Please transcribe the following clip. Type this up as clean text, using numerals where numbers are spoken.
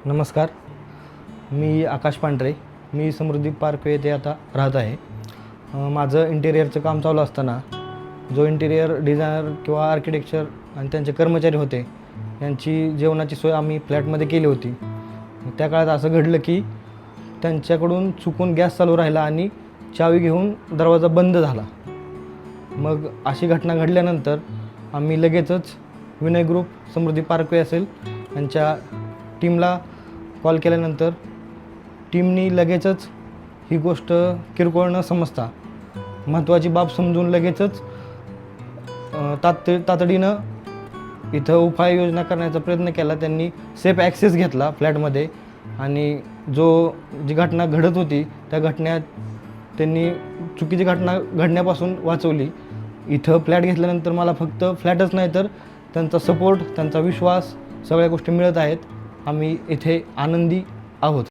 नमस्कार, मी आकाश पांढरे. मी समृद्धी पार्क येथे आता राहत आहे. माझं इंटेरियरचं काम चालू असताना जो इंटेरियर डिझायनर किंवा आर्किटेक्चर आणि त्यांचे कर्मचारी होते यांची जेवणाची सोय आम्ही फ्लॅटमध्ये केली होती. त्या काळात असं घडलं की त्यांच्याकडून चुकून गॅस चालू राहिला आणि चावी घेऊन दरवाजा बंद झाला. मग अशी घटना घडल्यानंतर आम्ही लगेचच विनय ग्रुप, समृद्धी पार्कवे असेल यांच्या टीमला कॉल केल्यानंतर टीमनी लगेचच ही गोष्ट किरकोळ न समजता महत्त्वाची बाब समजून लगेचच तातडीनं इथं उपाययोजना करण्याचा प्रयत्न केला. त्यांनी सेफ ॲक्सेस घेतला फ्लॅटमध्ये आणि जी घटना घडत होती त्या घटनेत त्यांनी चुकीची घटना घडण्यापासून वाचवली. इथं फ्लॅट घेतल्यानंतर मला फक्त फ्लॅटच नाही तर त्यांचा सपोर्ट, त्यांचा विश्वास, सगळ्या गोष्टी मिळत आहेत. आम्ही इथे आनंदी आहोत.